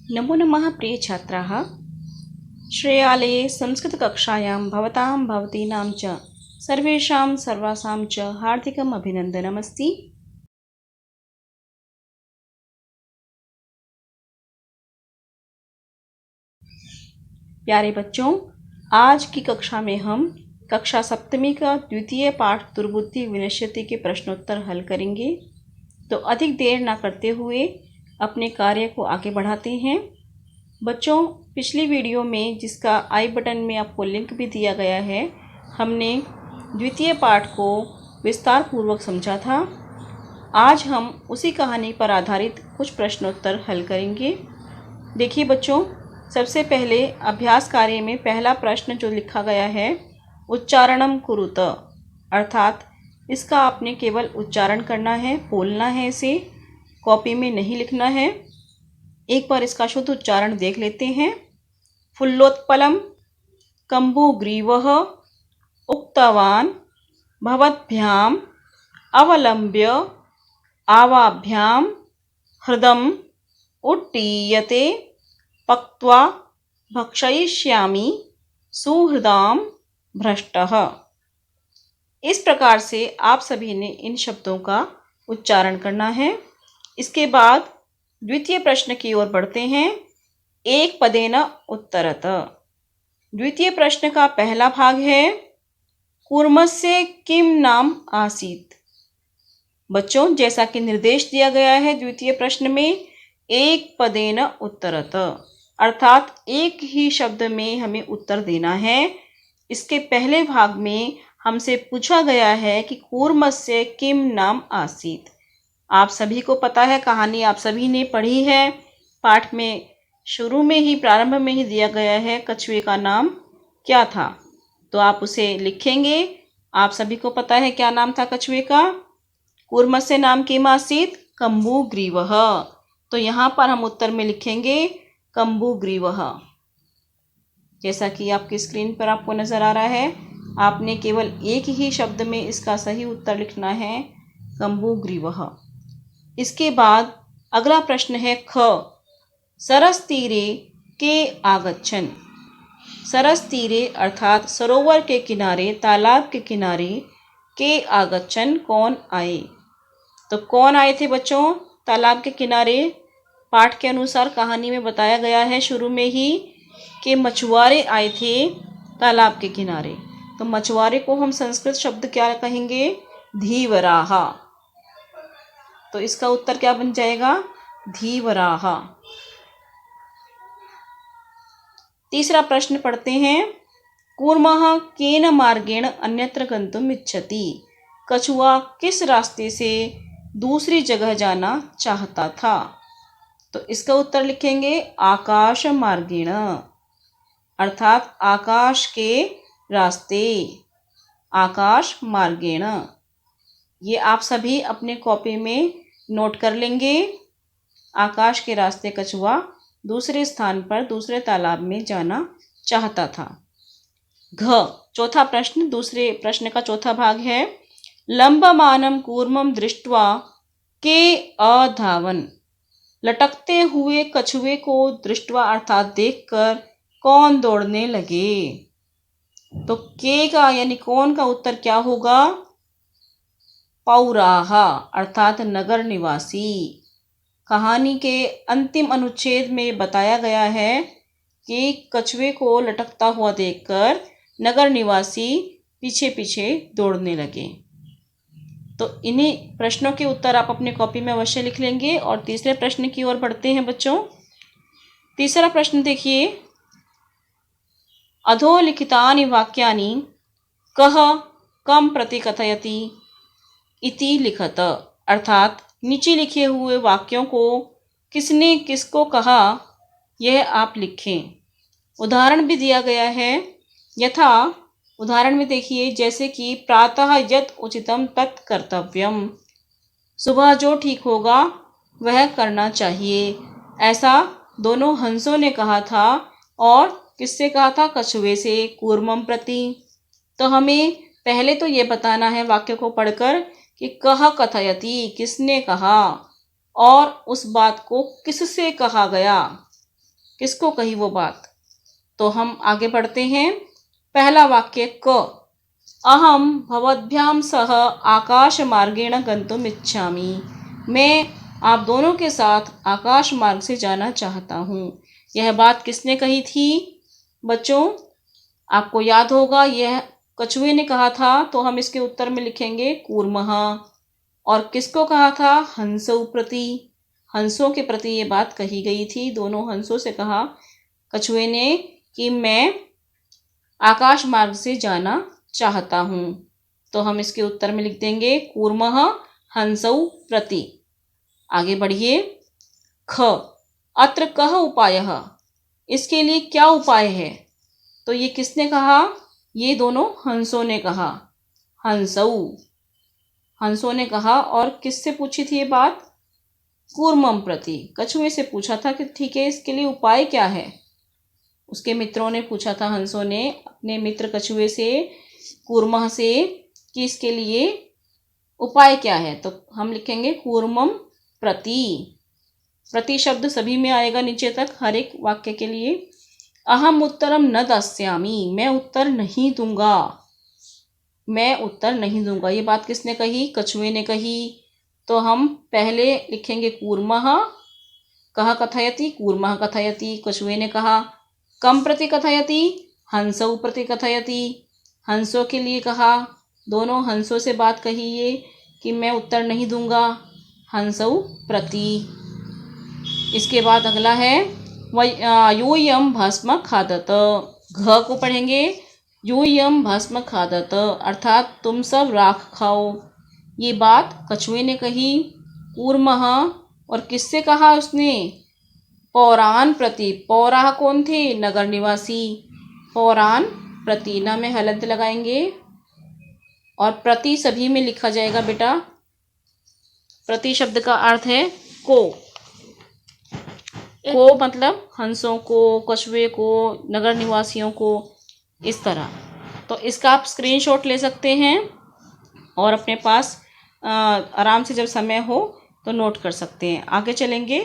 नमो नमः प्रिय छात्राः। श्रेयालये संस्कृतकक्षायां भवतां भवतीनां च सर्वेषां सर्वासां च हार्दिकम् अभिनन्दनमस्ति। प्यारे बच्चों, आज की कक्षा में हम कक्षा सप्तमी का द्वितीय पाठ दुर्बुद्धि विनश्यति के प्रश्नोत्तर हल करेंगे। तो अधिक देर ना करते हुए अपने कार्य को आगे बढ़ाते हैं। बच्चों, पिछली वीडियो में जिसका आई बटन में आपको लिंक भी दिया गया है, हमने द्वितीय पाठ को विस्तार पूर्वक समझा था। आज हम उसी कहानी पर आधारित कुछ प्रश्नोत्तर हल करेंगे। देखिए बच्चों, सबसे पहले अभ्यास कार्य में पहला प्रश्न जो लिखा गया है, उच्चारणम कुरुत, अर्थात इसका आपने केवल उच्चारण करना है, बोलना है, इसे कॉपी में नहीं लिखना है। एक बार इसका शुद्ध उच्चारण देख लेते हैं। फुल्लोत्पलम कम्बुग्रीवः उक्तवान् भवद्भ्याम् अवलम्ब्य आवाभ्यां हृदम् उड्डीयते पक्त्वा भक्षयिष्यामि सुहृदां भ्रष्टः। इस प्रकार से आप सभी ने इन शब्दों का उच्चारण करना है। इसके बाद द्वितीय प्रश्न की ओर बढ़ते हैं। एक पदेन उत्तरत। द्वितीय प्रश्न का पहला भाग है, कूर्मस्य किम नाम आसीत्। बच्चों, जैसा कि निर्देश दिया गया है द्वितीय प्रश्न में, एक पदेन उत्तरत, अर्थात एक ही शब्द में हमें उत्तर देना है। इसके पहले भाग में हमसे पूछा गया है कि कूर्मस्य किम नाम आसीत्। आप सभी को पता है, कहानी आप सभी ने पढ़ी है। पाठ में शुरू में ही, प्रारंभ में ही दिया गया है कछुए का नाम क्या था, तो आप उसे लिखेंगे। आप सभी को पता है क्या नाम था कछुए का। कूर्मस्य नाम किम आसीत् कम्बुग्रीवः। तो यहाँ पर हम उत्तर में लिखेंगे कम्बुग्रीवः, जैसा कि आपकी स्क्रीन पर आपको नज़र आ रहा है। आपने केवल एक ही शब्द में इसका सही उत्तर लिखना है, कम्बुग्रीवः। इसके बाद अगला प्रश्न है ख, सरसतीरे के आगच्छन्। सरसतीरे अर्थात सरोवर के किनारे, तालाब के किनारे, के आगच्छन् कौन आए। तो कौन आए थे बच्चों तालाब के किनारे। पाठ के अनुसार कहानी में बताया गया है शुरू में ही कि मछुआरे आए थे तालाब के किनारे। तो मछुआरे को हम संस्कृत शब्द क्या कहेंगे, धीवराह। तो इसका उत्तर क्या बन जाएगा, धीवराह। तीसरा प्रश्न पढ़ते हैं, कूर्मः केन मार्गेण अन्यत्र गन्तुम् इच्छति। कछुआ किस रास्ते से दूसरी जगह जाना चाहता था। तो इसका उत्तर लिखेंगे आकाश मार्गेण, अर्थात आकाश के रास्ते, आकाश मार्गेण। ये आप सभी अपने कॉपी में नोट कर लेंगे। आकाश के रास्ते कछुआ दूसरे स्थान पर, दूसरे तालाब में जाना चाहता था। घ, चौथा प्रश्न, दूसरे प्रश्न का चौथा भाग है, लंबमानं कूर्मं दृष्ट्वा के अधावन्। लटकते हुए कछुए को दृष्ट्वा अर्थात देखकर कौन दौड़ने लगे। तो के का यानी कौन का उत्तर क्या होगा, पौराह, अर्थात नगर निवासी। कहानी के अंतिम अनुच्छेद में बताया गया है कि कछुए को लटकता हुआ देखकर नगर निवासी पीछे पीछे दौड़ने लगे। तो इन्हीं प्रश्नों के उत्तर आप अपने कॉपी में अवश्य लिख लेंगे। और तीसरे प्रश्न की ओर बढ़ते हैं बच्चों। तीसरा प्रश्न देखिए, अधोलिखितानि वाक्यानि कः कम प्रतिकथयति इति लिखत। अर्थात नीचे लिखे हुए वाक्यों को किसने किसको कहा, यह आप लिखें। उदाहरण भी दिया गया है। यथा उदाहरण में देखिए, जैसे कि प्रातः यत् उचितम तत् कर्तव्यम। सुबह जो ठीक होगा वह करना चाहिए, ऐसा दोनों हंसों ने कहा था। और किससे कहा था, कछुए से, कूर्मम प्रति। तो हमें पहले तो ये बताना है वाक्य को पढ़कर कि कह कथयति किसने कहा और उस बात को किससे कहा गया। किसको कही वो बात। तो हम आगे बढ़ते हैं। पहला वाक्य क, अहम भवद्भ्याम सह आकाश मार्गेण गंतुम इच्छामि। मैं आप दोनों के साथ आकाश मार्ग से जाना चाहता हूँ। यह बात किसने कही थी बच्चों? आपको याद होगा यह कछुए ने कहा था, तो हम इसके उत्तर में लिखेंगे कूर्मः। और किसको कहा था? हंसौ प्रति। हंसों के प्रति ये बात कही गई थी। दोनों हंसों से कहा कछुए ने कि मैं आकाश मार्ग से जाना चाहता हूँ। तो हम इसके उत्तर में लिख देंगे कूर्मः हंसौ प्रति। आगे बढ़िए। ख, अत्र कः उपायः। इसके लिए क्या उपाय है? तो ये किसने कहा? ये दोनों हंसों ने कहा। हंसौ, हंसों ने कहा। और किससे पूछी थी ये बात? कूर्मम प्रति। कछुए से पूछा था कि ठीक है इसके लिए उपाय क्या है। उसके मित्रों ने पूछा था, हंसों ने अपने मित्र कछुए से, कूर्मः से, कि इसके लिए उपाय क्या है। तो हम लिखेंगे कूर्मम प्रति। प्रति शब्द सभी में आएगा नीचे तक हर एक वाक्य के लिए। अहम उत्तरम न दास्यामि। मैं उत्तर नहीं दूंगा। मैं उत्तर नहीं दूंगा। ये बात किसने कही? कछुए ने कही। तो हम पहले लिखेंगे कूर्मः। कः कथयति? कूर्मः कथयति। कछुए ने कहा। कम प्रति कथयति? हंसौ प्रति कथयति। हंसों के लिए कहा। दोनों हंसों से बात कही ये कि मैं उत्तर नहीं दूंगा। हंसौ प्रति। इसके बाद अगला है यूयं भस्म खादत। घ को पढ़ेंगे यूयं भस्म खादत, अर्थात तुम सब राख खाओ। ये बात कछुए ने कही। कूर्मः, और किससे कहा उसने? पौरान प्रति। पौराह कौन थे? नगर निवासी। पौरान प्रति, ना में हलंत लगाएंगे और प्रति सभी में लिखा जाएगा बेटा। प्रति शब्द का अर्थ है को। को मतलब हंसों को, कछुए को, नगर निवासियों को, इस तरह। तो इसका आप स्क्रीनशॉट ले सकते हैं और अपने पास आराम से जब समय हो तो नोट कर सकते हैं। आगे चलेंगे,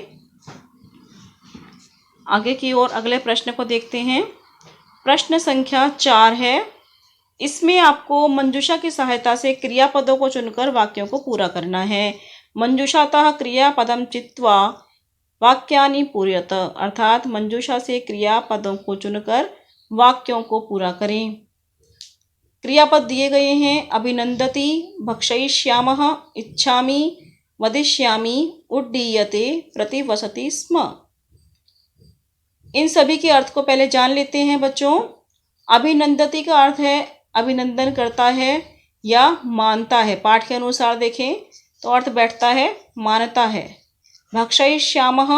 आगे की ओर अगले प्रश्न को देखते हैं। प्रश्न संख्या 4 है। इसमें आपको मंजूषा की सहायता से क्रियापदों को चुनकर वाक्यों को पूरा करना है। मंजूषातः क्रियापदम चित्वा वाक्यानि पूरयत, अर्थात मंजूषा से क्रियापदों को चुनकर वाक्यों को पूरा करें। क्रियापद दिए गए हैं। अभिनंदति, भक्षयिष्यामः, इच्छामि, वदिष्यामि, उड्डीयते, प्रतिवसति स्म। इन सभी के अर्थ को पहले जान लेते हैं बच्चों। अभिनंदति का अर्थ है अभिनंदन करता है या मानता है। पाठ के अनुसार देखें तो अर्थ बैठता है मानता है। भक्षयिष्यामः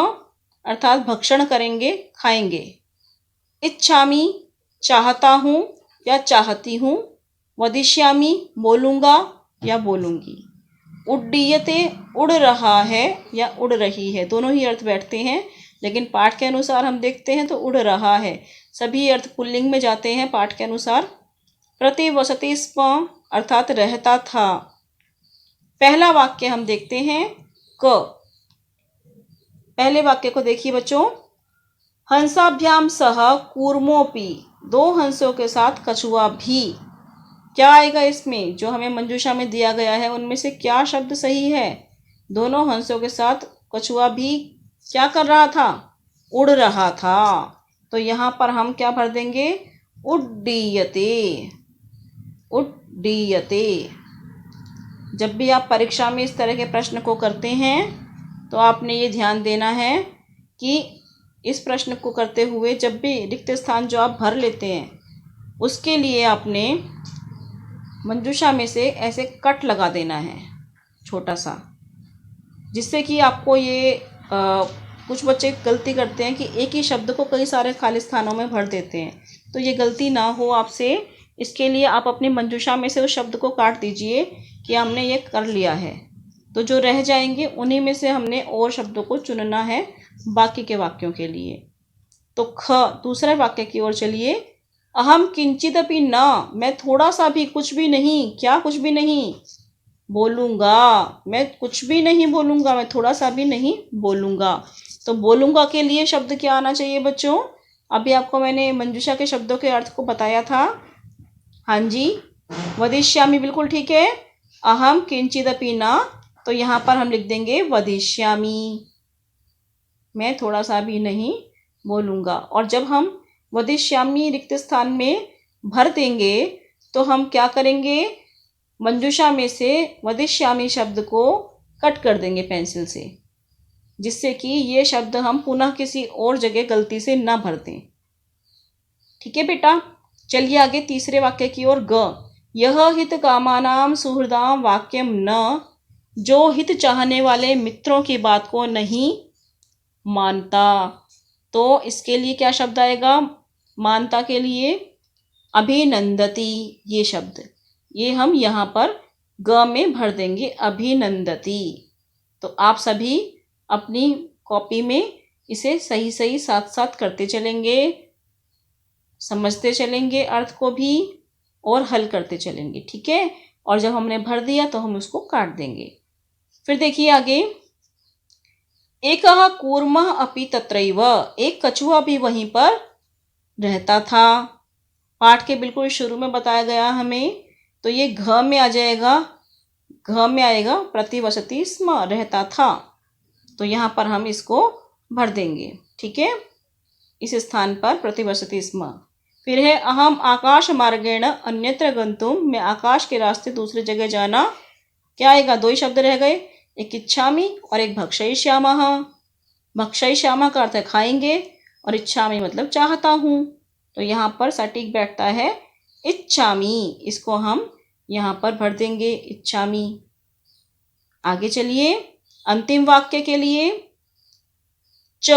अर्थात भक्षण करेंगे, खाएंगे। इच्छामि चाहता हूँ या चाहती हूँ। वदिष्यामि बोलूँगा या बोलूँगी। उड्डीयते उड़ रहा है या उड़ रही है। दोनों ही अर्थ बैठते हैं, लेकिन पाठ के अनुसार हम देखते हैं तो उड़ रहा है। सभी अर्थ पुल्लिंग में जाते हैं पाठ के अनुसार। प्रतिवसति स्म अर्थात रहता था। पहला वाक्य हम देखते हैं क। पहले वाक्य को देखिए बच्चों। हंसाभ्याम सह कूर्मोपि, दो हंसों के साथ कछुआ भी। क्या आएगा इसमें? जो हमें मंजूषा में दिया गया है उनमें से क्या शब्द सही है? दोनों हंसों के साथ कछुआ भी क्या कर रहा था? उड़ रहा था। तो यहाँ पर हम क्या भर देंगे? उड्डीयते। उड्डीयते। जब भी आप परीक्षा में इस तरह के प्रश्न को करते हैं तो आपने ये ध्यान देना है कि इस प्रश्न को करते हुए जब भी रिक्त स्थान जो आप भर लेते हैं उसके लिए आपने मंजूषा में से ऐसे कट लगा देना है छोटा सा, जिससे कि आपको ये कुछ बच्चे गलती करते हैं कि एक ही शब्द को कई सारे खाली स्थानों में भर देते हैं। तो ये गलती ना हो आपसे, इसके लिए आप अपनी मंजूषा में से उस शब्द को काट दीजिए कि हमने ये कर लिया है। तो जो रह जाएंगे उन्हीं में से हमने और शब्दों को चुनना है बाकी के वाक्यों के लिए। तो ख, दूसरे वाक्य की ओर चलिए। अहम किंचिदपि न, मैं थोड़ा सा भी, कुछ भी नहीं। क्या कुछ भी नहीं? बोलूँगा। मैं कुछ भी नहीं बोलूँगा, मैं थोड़ा सा भी नहीं बोलूँगा। तो बोलूँगा के लिए शब्द क्या आना चाहिए बच्चों? अभी आपको मैंने मंजूषा के शब्दों के अर्थ को बताया था। हाँ जी, वदिष्यामि बिल्कुल ठीक है। अहम किंचिदपि न, तो यहाँ पर हम लिख देंगे वदिष्यामि, मैं थोड़ा सा भी नहीं बोलूँगा। और जब हम वदिष्यामि रिक्त स्थान में भर देंगे तो हम क्या करेंगे, मंजूषा में से वदिष्यामि शब्द को कट कर देंगे पेंसिल से, जिससे कि ये शब्द हम पुनः किसी और जगह गलती से ना भर दें। ठीक है बेटा, चलिए आगे तीसरे वाक्य की ओर। ग, यह हित कामानाम सुहृदाम वाक्यम न, जो हित चाहने वाले मित्रों की बात को नहीं मानता। तो इसके लिए क्या शब्द आएगा? मानता के लिए अभिनंदती, ये शब्द, ये हम यहाँ पर ग में भर देंगे, अभिनंदती। तो आप सभी अपनी कॉपी में इसे सही सही साथ साथ करते चलेंगे, समझते चलेंगे अर्थ को भी, और हल करते चलेंगे। ठीक है, और जब हमने भर दिया तो हम उसको काट देंगे। फिर देखिए आगे, एकः कूर्मः अपि तत्रैव, एक कछुआ भी वहीं पर रहता था। पाठ के बिल्कुल शुरू में बताया गया हमें, तो ये घ में आ जाएगा, घ में आएगा प्रतिवसति स्म, रहता था। तो यहाँ पर हम इसको भर देंगे। ठीक है, इस स्थान पर प्रतिवसति स्म। फिर है अहम आकाश मार्गेण अन्यत्र गंतुम, मैं आकाश के रास्ते दूसरी जगह जाना। क्या आएगा? दो ही शब्द रह गए, एक इच्छामि और एक भक्षयिष्यामः। भक्षयिष्यामः का अर्थ है खाएंगे, और इच्छामि मतलब चाहता हूँ। तो यहाँ पर सटीक बैठता है इच्छामि, इसको हम यहाँ पर भर देंगे, इच्छामि। आगे चलिए अंतिम वाक्य के लिए। च,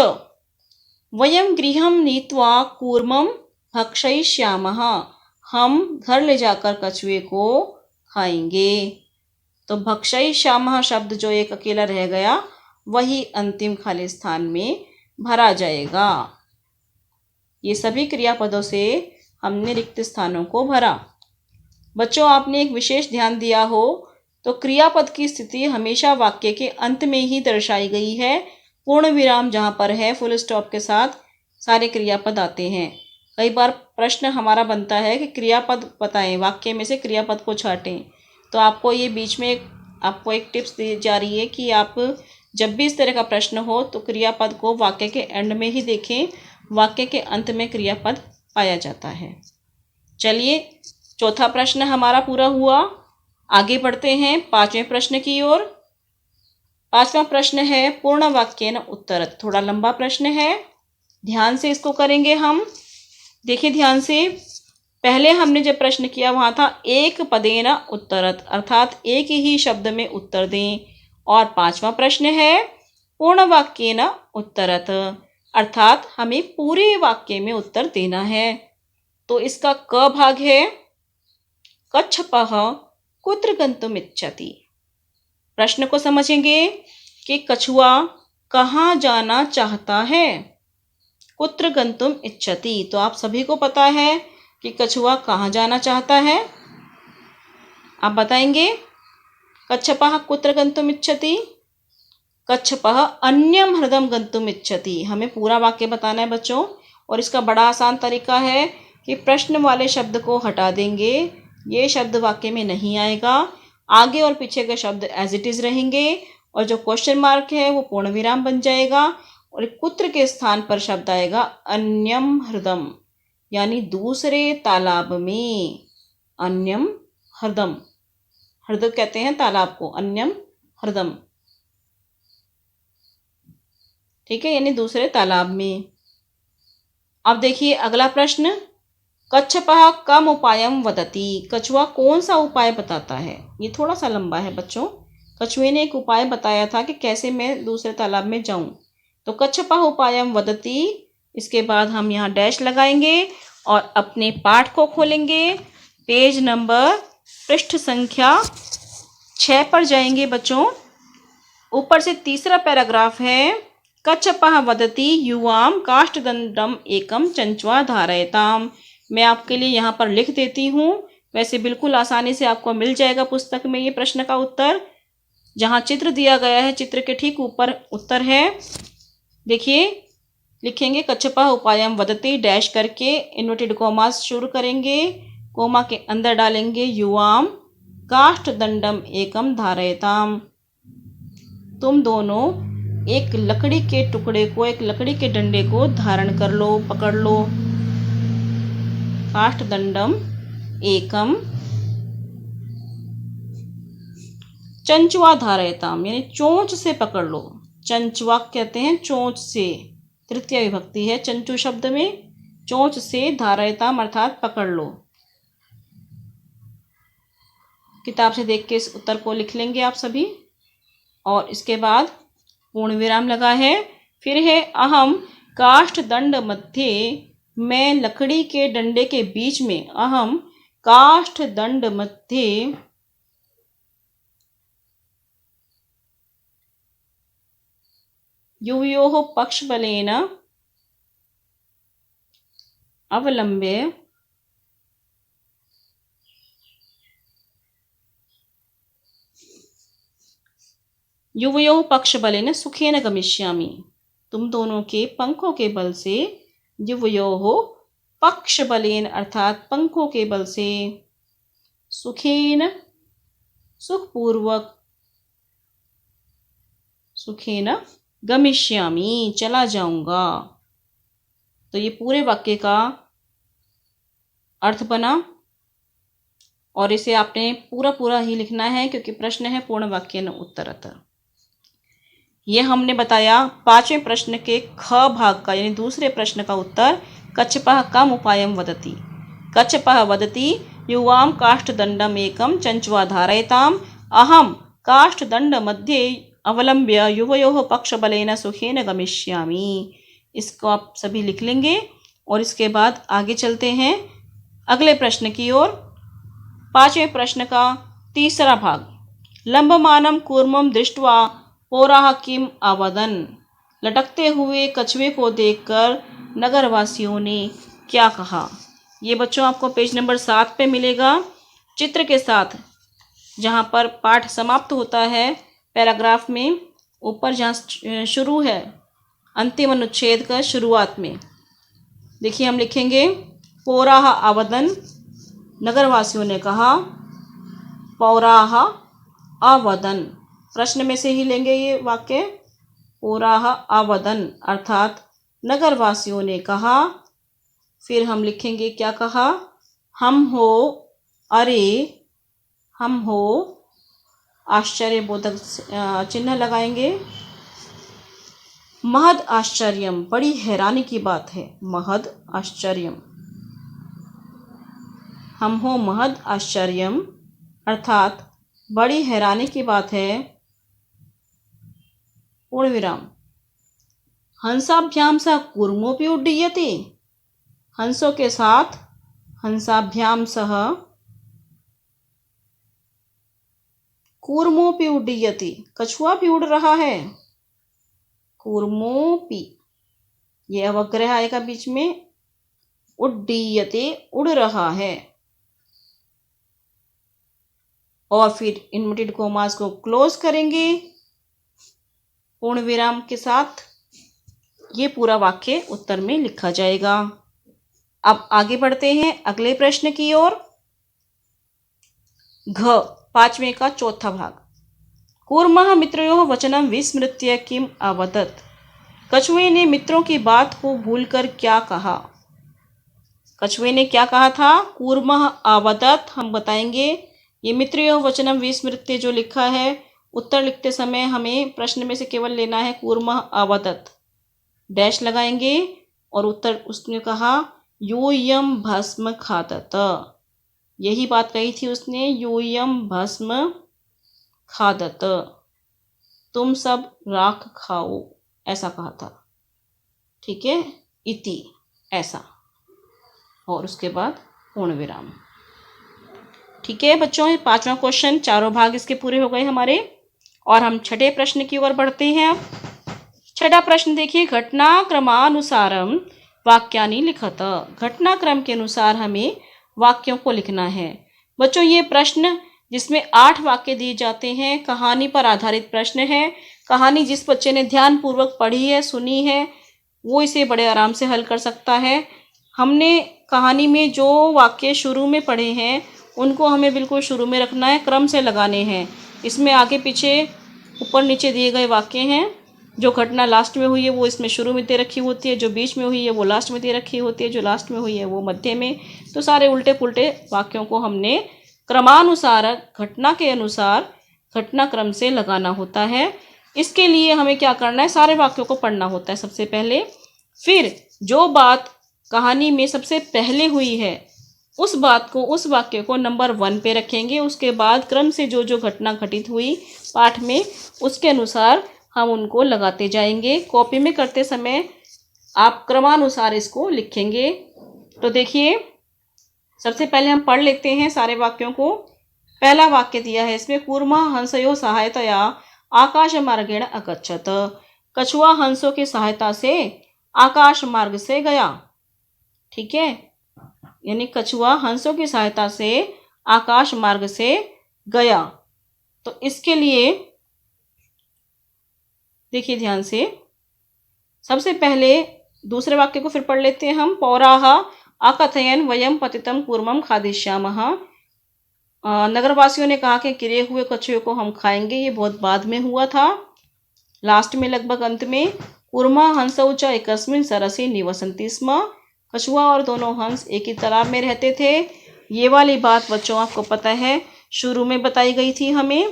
वयम गृहं नीत्वा कूर्मं भक्षयिष्यामः, हम घर ले जाकर कछुए को खाएंगे। तो भक्षयिष्यामः शब्द जो एक अकेला रह गया, वही अंतिम खाली स्थान में भरा जाएगा। ये सभी क्रियापदों से हमने रिक्त स्थानों को भरा। बच्चों, आपने एक विशेष ध्यान दिया हो तो क्रियापद की स्थिति हमेशा वाक्य के अंत में ही दर्शाई गई है। पूर्ण विराम जहाँ पर है, फुल स्टॉप के साथ सारे क्रियापद आते हैं। कई बार प्रश्न हमारा बनता है कि क्रियापद बताएं, वाक्य में से क्रियापद को छाटें। तो आपको ये बीच में आपको एक टिप्स दी जा रही है कि आप जब भी इस तरह का प्रश्न हो तो क्रियापद को वाक्य के एंड में ही देखें, वाक्य के अंत में क्रियापद पाया जाता है। चलिए, चौथा प्रश्न हमारा पूरा हुआ। आगे बढ़ते हैं पांचवें प्रश्न की ओर। पांचवा प्रश्न है पूर्ण वाक्येन उत्तरत। थोड़ा लंबा प्रश्न है, ध्यान से इसको करेंगे हम। देखिए ध्यान से, पहले हमने जब प्रश्न किया वहाँ था एक पदेन उत्तरत, अर्थात एक ही शब्द में उत्तर दें। और पांचवा प्रश्न है पूर्ण वाक्येन उत्तरत, अर्थात हमें पूरे वाक्य में उत्तर देना है। तो इसका क भाग है कच्छपः कुत्र गन्तुमिच्छति। प्रश्न को समझेंगे कि कछुआ कहाँ जाना चाहता है। कुत्र गन्तुम इच्छति, तो आप सभी को पता है कि कछुआ कहाँ जाना चाहता है। आप बताएंगे कच्छपः कुत्र गन्तुम इच्छति। कच्छपः अन्यम हृदम गन्तुम इच्छति। हमें पूरा वाक्य बताना है बच्चों, और इसका बड़ा आसान तरीका है कि प्रश्न वाले शब्द को हटा देंगे, ये शब्द वाक्य में नहीं आएगा। आगे और पीछे के शब्द एज इट इज़ रहेंगे, और जो क्वेश्चन मार्क है वो पूर्ण विराम बन जाएगा, और कुत्र के स्थान पर शब्द आएगा अन्यम हृदम, यानी दूसरे तालाब में। अन्यम हृदम, हृदय कहते हैं तालाब को, अन्यम हृदम। ठीक है, यानी दूसरे तालाब में। अब देखिए अगला प्रश्न, कच्छपः कम उपायम वदति। कछुआ कौन सा उपाय बताता है। ये थोड़ा सा लंबा है बच्चों। कछुए ने एक उपाय बताया था कि कैसे मैं दूसरे तालाब में जाऊं। तो कच्छपः उपायम वदति, इसके बाद हम यहाँ डैश लगाएंगे और अपने पाठ को खोलेंगे। पेज नंबर पृष्ठ संख्या 6 पर जाएंगे बच्चों। ऊपर से तीसरा पैराग्राफ है, कच्छपः वदति युवाम काष्ठदंडम एकम चंचवा धारयताम। मैं आपके लिए यहाँ पर लिख देती हूँ, वैसे बिल्कुल आसानी से आपको मिल जाएगा पुस्तक में ये प्रश्न का उत्तर। जहाँ चित्र दिया गया है, चित्र के ठीक ऊपर उत्तर है। देखिए, लिखेंगे कच्छपः उपायम वदति डैश करके इन्वर्टेड कॉमास शुरू करेंगे, कोमा के अंदर डालेंगे युवाम काष्ठदंडम एकम धारयताम। तुम दोनों एक लकड़ी के टुकड़े को, एक लकड़ी के डंडे को धारण कर लो, पकड़ लो। काष्ठदंडम एकम चंचुआ धारयताम, यानी चोंच से पकड़ लो। चंचुआ कहते हैं चोंच से, तृतीय विभक्ति है चंचु शब्द में। चोंच से धारयताम अर्थात पकड़ लो। किताब से देख के इस उत्तर को लिख लेंगे आप सभी। और इसके बाद पूर्ण विराम लगा है। फिर है अहम काष्ठदंड मध्ये, मैं लकड़ी के डंडे के बीच में, अहम काष्ठदंड मध्ये युवयोः पक्षबलेन अवलम्ब्य युवयोः पक्षबलेन सुखेन गमिष्यामि। तुम दोनों के पंखों के बल से, युवयोः पक्षबलेन अर्थात पंखों के बल से, सुखेन सुखपूर्वक, सुखेन गमिष्यामि चला जाऊंगा। तो ये पूरे वाक्य का अर्थ बना और इसे आपने पूरा ही लिखना है क्योंकि प्रश्न है पूर्ण वाक्य न उत्तरतः। ये हमने बताया पांचवें प्रश्न के ख भाग का, यानी दूसरे प्रश्न का उत्तर कच्छपः कम उपायम वदति। कच्छपः वदति युवाम काष्ठदंडम एकम चंचुआ धारयताम, अहम काष्ठदंड मध्ये अवलंब्य युवयोः पक्षबलेन सुखेन गमिष्यामि। इसको आप सभी लिख लेंगे और इसके बाद आगे चलते हैं अगले प्रश्न की ओर। पांचवें प्रश्न का तीसरा भाग, लंबमानम कूर्मम दृष्ट्वा पौराः किम अवदन्। लटकते हुए कछुए को देखकर नगरवासियों ने क्या कहा। ये बच्चों आपको पेज नंबर 7 पे मिलेगा चित्र के साथ, जहाँ पर पाठ समाप्त होता है पैराग्राफ में। ऊपर जहाँ शुरू है अंतिम अनुच्छेद का शुरुआत में देखिए हम लिखेंगे पौराः अवदन्, नगरवासियों ने कहा। पौराः अवदन् प्रश्न में से ही लेंगे ये वाक्य। पौराः अवदन् अर्थात नगरवासियों ने कहा। फिर हम लिखेंगे क्या कहा, हम हो, अरे हम हो, आश्चर्यबोधक चिन्ह लगाएंगे। महद आश्चर्यम, बड़ी हैरानी की बात है। महद आश्चर्यम, हम हो महद आश्चर्यम अर्थात बड़ी हैरानी की बात है। पूर्ण विराम। हंसाभ्याम सह कूर्मोऽपि उड्डीयते, हंसों के साथ, हंसाभ्याम सह कूर्मोऽपि उड्डीयते, कछुआ भी उड़ रहा है। कूर्मोऽपि, ये अवग्रह आएगा बीच में। उड्डीयते, उड़ रहा है। और फिर इन्वर्टेड कॉमास को क्लोज करेंगे पूर्ण विराम के साथ। ये पूरा वाक्य उत्तर में लिखा जाएगा। अब आगे बढ़ते हैं अगले प्रश्न की ओर। घ, पांचवें का चौथा भाग। कूर्मः मित्रयोः वचनं विस्मृत्य किम अवदत्। कछुए ने मित्रों की बात को भूलकर क्या कहा। कछुए ने क्या कहा था। कूर्मः अवदत् हम बताएंगे। ये मित्रयोः वचनं विस्मृत्य जो लिखा है, उत्तर लिखते समय हमें प्रश्न में से केवल लेना है कूर्मः अवदत्, डैश लगाएंगे और उत्तर उसने कहा यूयम भस्म खादत। यही बात कही थी उसने, यूयम भस्म खादत, तुम सब राख खाओ, ऐसा कहा था। ठीक है, इति, ऐसा, और उसके बाद पूर्ण विराम। ठीक है बच्चों, ये पांचवा क्वेश्चन, चारों भाग इसके पूरे हो गए हमारे। और हम छठे प्रश्न की ओर बढ़ते हैं। अब छठा प्रश्न देखिए, घटनाक्रमानुसारम वाक्यानि लिखत। घटनाक्रम के अनुसार हमें वाक्यों को लिखना है। बच्चों ये प्रश्न जिसमें 8 वाक्य दिए जाते हैं, कहानी पर आधारित प्रश्न है। कहानी जिस बच्चे ने ध्यानपूर्वक पढ़ी है, सुनी है, वो इसे बड़े आराम से हल कर सकता है। हमने कहानी में जो वाक्य शुरू में पढ़े हैं उनको हमें बिल्कुल शुरू में रखना है, क्रम से लगाने हैं। इसमें आगे पीछे ऊपर नीचे दिए गए वाक्य हैं। जो घटना लास्ट में हुई है वो इसमें शुरू में दे रखी होती है, जो बीच में हुई है वो लास्ट में दे रखी होती है, जो लास्ट में हुई है वो मध्य में। तो सारे उल्टे पुल्टे वाक्यों को हमने क्रमानुसार, घटना के अनुसार घटनाक्रम से लगाना होता है। इसके लिए हमें क्या करना है, सारे वाक्यों को पढ़ना होता है सबसे पहले। फिर जो बात कहानी में सबसे पहले हुई है उस बात को, उस वाक्य को नंबर 1 पे रखेंगे। उसके बाद क्रम से जो जो घटना घटित हुई पाठ में उसके अनुसार हम उनको लगाते जाएंगे। कॉपी में करते समय आप क्रमानुसार इसको लिखेंगे। तो देखिए, सबसे पहले हम पढ़ लेते हैं सारे वाक्यों को। पहला वाक्य दिया है इसमें, कूर्मः हंसयोः सहायतया आकाश मार्गेण अगच्छत। कछुआ हंसों की सहायता से आकाश मार्ग से गया। ठीक है, यानी कछुआ हंसों की सहायता से आकाश मार्ग से गया। तो इसके लिए देखिए ध्यान से, सबसे पहले दूसरे वाक्य को फिर पढ़ लेते हैं हम। पौराः अकथयन् वयं पतितं कूर्मं खादिष्यामः। नगरवासियों ने कहा कि गिरे हुए कछुए को हम खाएंगे। ये बहुत बाद में हुआ था, लास्ट में लगभग अंत में। कूर्मा हंसौ च एकस्मिन् सरसि निवसन्ति स्म। कछुआ और दोनों हंस एक ही तालाब में रहते थे। ये वाली बात बच्चों आपको पता है, शुरू में बताई गई थी हमें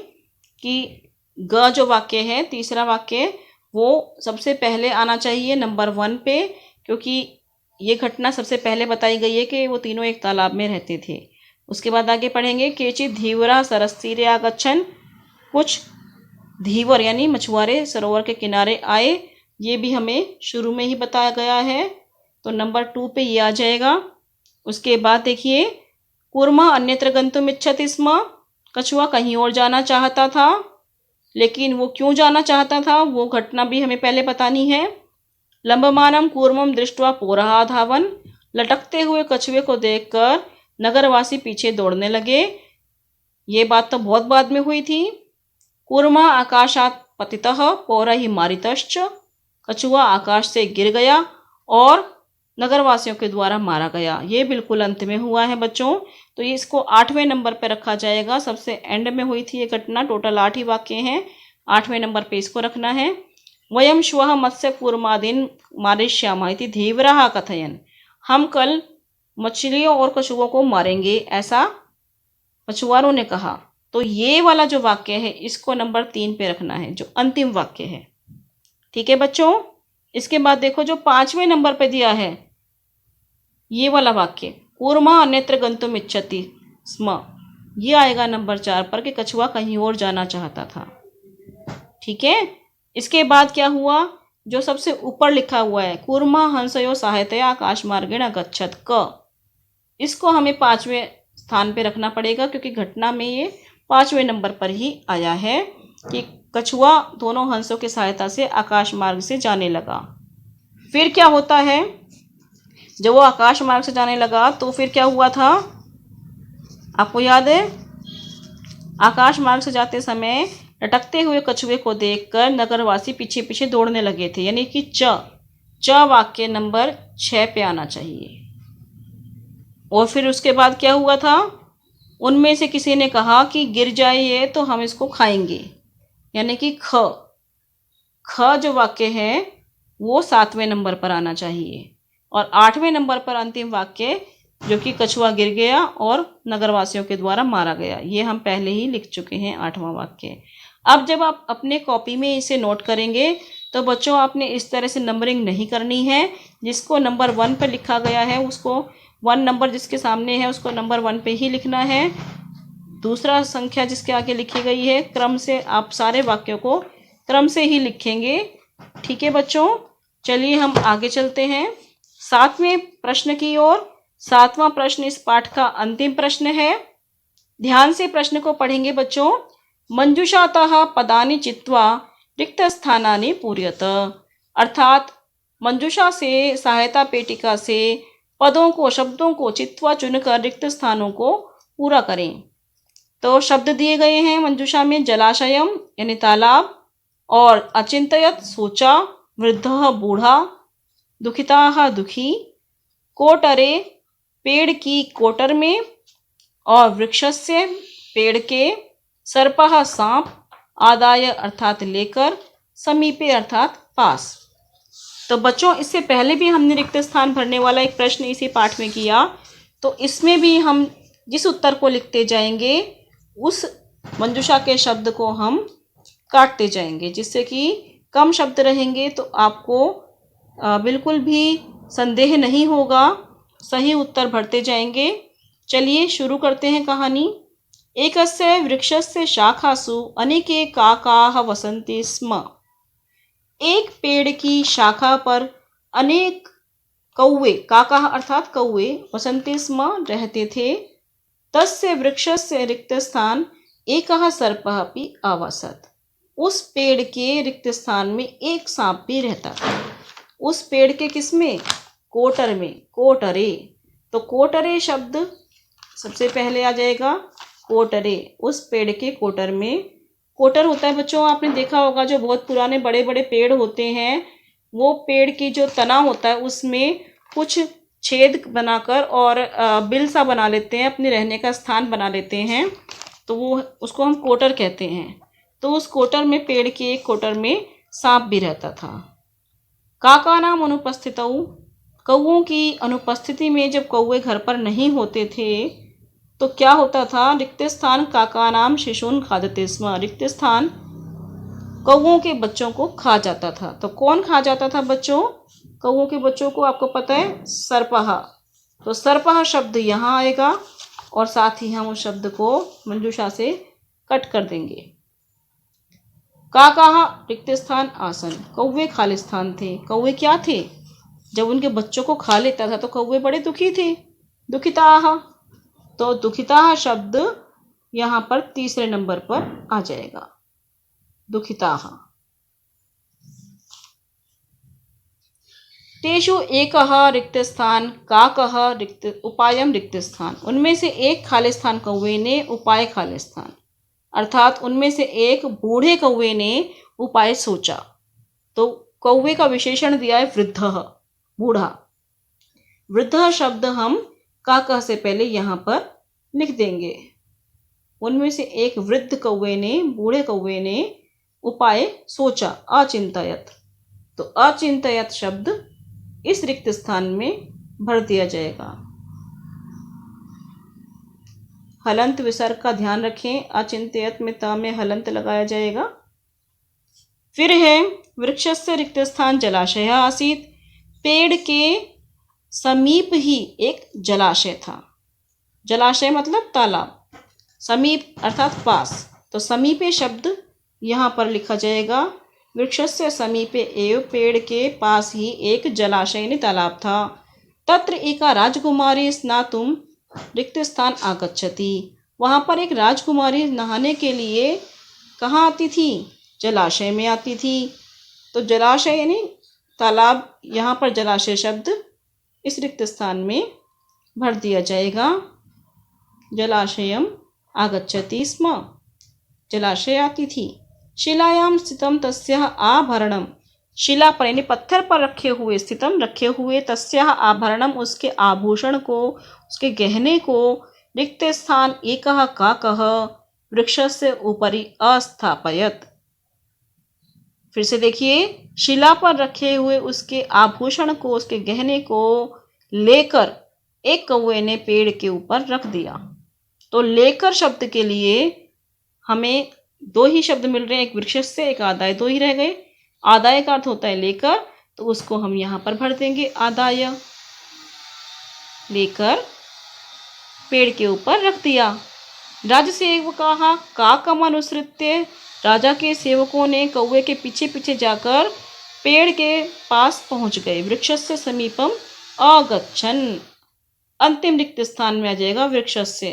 कि ग जो वाक्य है, तीसरा वाक्य, वो सबसे पहले आना चाहिए नंबर 1 पे, क्योंकि ये घटना सबसे पहले बताई गई है कि वो तीनों एक तालाब में रहते थे। उसके बाद आगे पढ़ेंगे, केचित् धीवरा सरस्तीरे आगच्छन्। कुछ धीवर यानी मछुआरे सरोवर के किनारे आए। ये भी हमें शुरू में ही बताया गया है, तो नंबर 2 पे ये आ जाएगा। उसके बाद देखिए, कूर्मः अन्यत्र गन्तुम् इच्छति स्म। कछुआ कहीं और जाना चाहता था, लेकिन वो क्यों जाना चाहता था वो घटना भी हमें पहले बतानी है। लंबमानं कूर्मं दृष्ट्वा पौरः अधावन्। लटकते हुए कछुए को देखकर नगरवासी पीछे दौड़ने लगे। ये बात तो बहुत बाद में हुई थी। कूर्मः आकाशात् पतितः पौरः मारितश्च। कछुआ आकाश से गिर गया और नगरवासियों के द्वारा मारा गया। ये बिल्कुल अंत में हुआ है बच्चों, तो ये इसको 8वें नंबर पर रखा जाएगा। सबसे एंड में हुई थी ये घटना। टोटल 8 ही वाक्य हैं, 8वें नंबर पे इसको रखना है। वयं श्वः मत्स्य कूर्मादीन् मारिष्यामः इति धीवराः कथयन्। हम कल मछलियों और कछुओं को मारेंगे, ऐसा मछुआरों ने कहा। तो ये वाला जो वाक्य है इसको नंबर 3 पे रखना है, जो अंतिम वाक्य है। ठीक है बच्चों। इसके बाद देखो, जो 5वें नंबर पे दिया है ये वाला वाक्य, कूर्मः अन्यत्र गन्तुम् इच्छति स्म, ये आएगा नंबर 4 पर कि कछुआ कहीं और जाना चाहता था। ठीक है। इसके बाद क्या हुआ, जो सबसे ऊपर लिखा हुआ है, कूर्मः हंसयोः सहायतया आकाश मार्गेण गच्छत क, इसको हमें 5वें स्थान पे रखना पड़ेगा, क्योंकि घटना में ये 5वें नंबर पर ही आया है कि कछुआ दोनों हंसों की सहायता से आकाश मार्ग से जाने लगा। फिर क्या होता है, जब वो आकाश मार्ग से जाने लगा तो फिर क्या हुआ था, आपको याद है? आकाश मार्ग से जाते समय लटकते हुए कछुए को देखकर नगरवासी पीछे पीछे दौड़ने लगे थे, यानी कि च वाक्य नंबर 6 पे आना चाहिए। और फिर उसके बाद क्या हुआ था, उनमें से किसी ने कहा कि गिर जाए ये तो हम इसको खाएंगे, यानी कि ख जो वाक्य है वो 7वें नंबर पर आना चाहिए। और 8वें नंबर पर अंतिम वाक्य, जो कि कछुआ गिर गया और नगरवासियों के द्वारा मारा गया, ये हम पहले ही लिख चुके हैं 8वां वाक्य। अब जब आप अपने कॉपी में इसे नोट करेंगे तो बच्चों आपने इस तरह से नंबरिंग नहीं करनी है। जिसको नंबर 1 पर लिखा गया है उसको 1 नंबर जिसके सामने है उसको नंबर 1 पे ही लिखना है। दूसरा संख्या जिसके आगे लिखी गई है, क्रम से आप सारे वाक्यों को क्रम से ही लिखेंगे। ठीक है बच्चों, चलिए हम आगे चलते हैं 7वें प्रश्न की ओर। 7वां प्रश्न इस पाठ का अंतिम प्रश्न है। ध्यान से प्रश्न को पढ़ेंगे बच्चों। मंजूषातः पदानि चित्वा रिक्त स्थानानि पूरयत, अर्थात मंजूषा से, सहायता पेटिका से पदों को, शब्दों को चित्वा चुनकर रिक्त स्थानों को पूरा करें। तो शब्द दिए गए हैं मंजूषा में, जलाशयम यानी तालाब, और अचिंतयत सोचा, वृद्धः बूढ़ा, दुखिताः दुखी, कोटरे पेड़ की कोटर में, और वृक्षस्य पेड़ के, सर्पः सांप, आदाय अर्थात लेकर, समीपे अर्थात पास। तो बच्चों इससे पहले भी हमने रिक्त स्थान भरने वाला एक प्रश्न इसी पाठ में किया, तो इसमें भी हम जिस उत्तर को लिखते जाएंगे उस मंजूषा के शब्द को हम काटते जाएंगे, जिससे कि कम शब्द रहेंगे तो आपको बिल्कुल भी संदेह नहीं होगा, सही उत्तर भरते जाएंगे। चलिए शुरू करते हैं कहानी। एकस्य वृक्षस्य शाखासु अनेके काकाः वसन्ति स्म। एक पेड़ की शाखा पर अनेक कौवे, काकाः अर्थात कौवे, वसन्ति स्म रहते थे। तस्य वृक्षस्य रिक्तस्थान एकः सर्पः अपि आवासत। उस पेड़ के रिक्त स्थान में एक सांप भी रहता था। उस पेड़ के किसमें? कोटर में, कोटरे। तो कोटरे शब्द सबसे पहले आ जाएगा, कोटरे, उस पेड़ के कोटर में। कोटर होता है बच्चों, आपने देखा होगा जो बहुत पुराने बड़े बड़े पेड़ होते हैं, वो पेड़ की जो तना होता है उसमें कुछ छेद बनाकर और बिल सा बना लेते हैं, अपने रहने का स्थान बना लेते हैं, तो वो उसको हम कोटर कहते हैं। तो उस कोटर में, पेड़ के एक कोटर में सांप भी रहता था। काका नाम अनुपस्थितौ, कौओं की अनुपस्थिति में जब कौवे घर पर नहीं होते थे तो क्या होता था? रिक्त स्थान काका नाम शिशून खादते स्म। रिक्त स्थान कौओं के बच्चों को खा जाता था। तो कौन खा जाता था बच्चों? कौओं के बच्चों को आपको पता है, सर्पः। तो सर्पः शब्द यहाँ आएगा और साथ ही हम उस शब्द को मंजूषा से कट कर देंगे। काकाः रिक्त स्थान आसन, कौवे खाली स्थान थे। कौवे क्या थे? जब उनके बच्चों को खा लेता था तो कौवे बड़े दुखी थे। दुखिताः, तो दुखिताः शब्द यहाँ पर तीसरे नंबर पर आ जाएगा, दुखिताः। तेषु एकः रिक्त स्थान काकः रिक्त उपायम रिक्त स्थान, उनमें से एक खाली स्थान कौवे ने, उपाय खाली स्थान, अर्थात उनमें से एक बूढ़े कौवे ने उपाय सोचा। तो कौवे का विशेषण दिया है वृद्धः, बूढ़ा। वृद्धः शब्द हम काकः से पहले यहाँ पर लिख देंगे। उनमें से एक वृद्ध कौवे ने, बूढ़े कौवे ने उपाय सोचा, अचिंतयत। तो अचिंतयत शब्द इस रिक्त स्थान में भर दिया जाएगा। हलंत विसर्ग का ध्यान रखें, अचिंतयत में त में हलंत लगाया जाएगा। फिर है वृक्षस्य रिक्त स्थान जलाशय आसीत, पेड़ के समीप ही एक जलाशय था। जलाशय मतलब तालाब, समीप अर्थात पास। तो समीपे शब्द यहाँ पर लिखा जाएगा। वृक्षस्य समीपे एव, पेड़ के पास ही एक जलाशय यानी तालाब था। तत्र एका राजकुमारी स्नातुम रिक्त स्थान आगच्छति, वहाँ पर एक राजकुमारी नहाने के लिए कहाँ आती थी? जलाशय में आती थी। तो जलाशय यानी तालाब, यहाँ पर जलाशय शब्द इस रिक्त स्थान में भर दिया जाएगा। जलाशयम आगच्छति स्म, जलाशय आती थी। शिलायाम स्थितम तस्याः आभरणम, शिला पर यानी पत्थर पर रखे हुए, स्थितम रखे हुए, तस्याः आभरणम उसके आभूषण को, उसके गहने को, रिक्त स्थान एकः काकः वृक्षस्य उपरि अस्थापयत। फिर से देखिए, शिला पर रखे हुए उसके आभूषण को, उसके गहने को लेकर एक कौवे ने पेड़ के ऊपर रख दिया। तो लेकर शब्द के लिए हमें दो ही शब्द मिल रहे हैं, एक वृक्ष से, एक आदाय, दो ही रह गए। आदाय का अर्थ होता है लेकर, तो उसको हम यहाँ पर भर देंगे आदाय, लेकर पेड़ के ऊपर रख दिया। राजसेवकाः काकम अनुसृत्य, राजा के सेवकों ने कौवे के पीछे पीछे जाकर पेड़ के पास पहुँच गए। वृक्षस्य समीपम अगच्छन्, अंतिम रिक्त स्थान में आ जाएगा वृक्षस्य,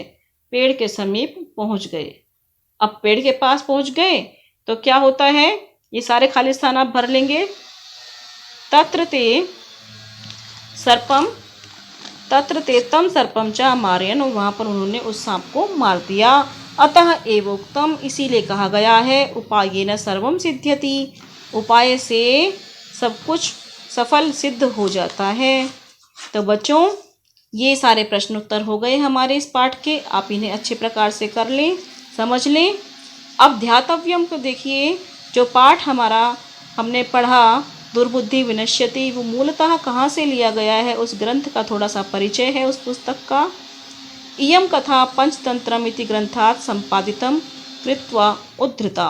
पेड़ के समीप पहुँच गए। अब पेड़ के पास पहुँच गए तो क्या होता है, ये सारे खाली स्थान आप भर लेंगे। तत्र ते सर्पम, तत्र ते तम सर्पम च मारयन्, और वहाँ पर उन्होंने उस सांप को मार दिया। अतः एवोक्तम, इसीलिए कहा गया है, उपायेन सर्वम सिद्ध्यति, उपाय से सब कुछ सफल सिद्ध हो जाता है। तो बच्चों, ये सारे प्रश्न उत्तर हो गए हमारे इस पाठ के। आप इन्हें अच्छे प्रकार से कर लें, समझ लें। अब ध्यातव्यम को देखिए। जो पाठ हमारा हमने पढ़ा दुर्बुद्धि विनश्यति, वो मूलतः कहाँ से लिया गया है, उस ग्रंथ का थोड़ा सा परिचय है उस पुस्तक का। इयं कथा पंचतंत्रमिति ग्रंथात् संपादितम कृत्वा उद्धृता,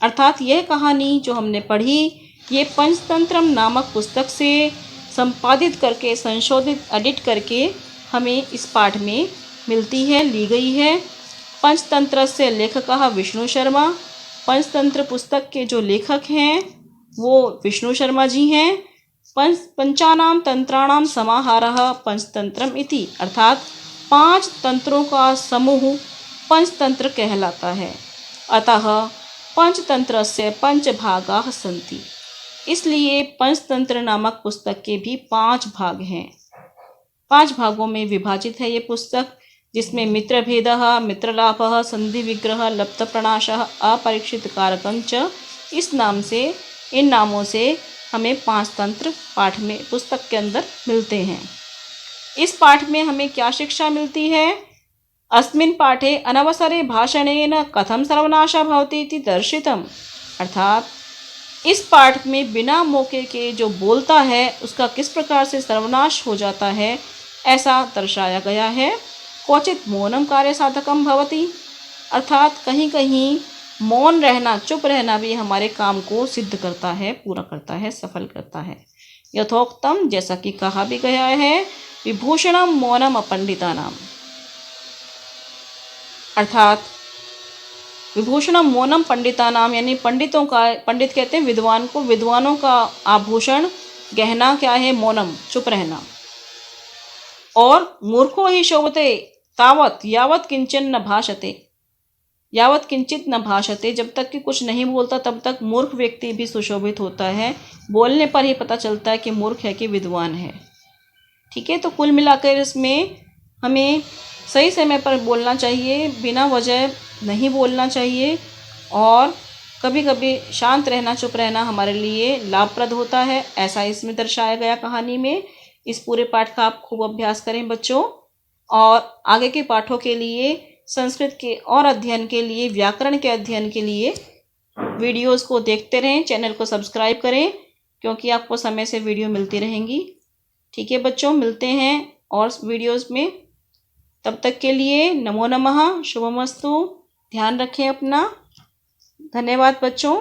अर्थात यह कहानी जो हमने पढ़ी ये पंचतंत्रम नामक पुस्तक से संपादित करके, संशोधित, एडिट करके हमें इस पाठ में मिलती है, ली गई है। पंचतंत्र से लेखकः विष्णु शर्मा, पंचतंत्र पुस्तक के जो लेखक हैं वो विष्णु शर्मा जी हैं। पंचानाम तंत्राणाम समाहारः पंचतंत्रम इति, अर्थात 5 तंत्रों का समूह पंचतंत्र कहलाता है। अतः पंचतंत्रस्य पंचभागाः सन्ति, इसलिए पंचतंत्र नामक पुस्तक के भी 5 भाग हैं। 5 भागों में विभाजित है ये पुस्तक, जिसमें मित्रभेदः, मित्रलाभः, संधि विग्रह, लप्तप्रणाशः, अपरीक्षित कारकंच, इस नाम से, इन नामों से हमें 5 तंत्र पाठ में, पुस्तक के अंदर मिलते हैं। इस पाठ में हमें क्या शिक्षा मिलती है? अस्मिन् पाठे अनवसरे भाषणेन कथम सर्वनाशः भवति इति दर्शितम्, अर्थात इस पाठ में बिना मौके के जो बोलता है उसका किस प्रकार से सर्वनाश हो जाता है, ऐसा दर्शाया गया है। क्वचित मौनम कार्य साधकम भवति, अर्थात कहीं कहीं मौन रहना, चुप रहना भी हमारे काम को सिद्ध करता है, पूरा करता है, सफल करता है। यथोक्तम, जैसा कि कहा भी गया है, विभूषणम मौनम अपंडितानाम, अर्थात विभूषणम मौनम पंडितानाम, यानी पंडितों का, पंडित कहते हैं विद्वान को, विद्वानों का आभूषण, गहना क्या है? मौनम, चुप रहना। और मूर्खो ही शोभते तावत यावत किंचन न भाषते, यावत किंचित न भाषते, जब तक कि कुछ नहीं बोलता तब तक मूर्ख व्यक्ति भी सुशोभित होता है। बोलने पर ही पता चलता है कि मूर्ख है कि विद्वान है। ठीक है, तो कुल मिलाकर इसमें हमें सही समय पर बोलना चाहिए, बिना वजह नहीं बोलना चाहिए, और कभी कभी शांत रहना, चुप रहना हमारे लिए लाभप्रद होता है, ऐसा इसमें दर्शाया गया कहानी में। इस पूरे पाठ का आप खूब अभ्यास करें बच्चों, और आगे के पाठों के लिए, संस्कृत के और अध्ययन के लिए, व्याकरण के अध्ययन के लिए वीडियोस को देखते रहें। चैनल को सब्सक्राइब करें, क्योंकि आपको समय से वीडियो मिलती रहेंगी। ठीक है बच्चों, मिलते हैं और वीडियोस में। तब तक के लिए नमो नमः, शुभमस्तु, ध्यान रखें अपना। धन्यवाद बच्चों।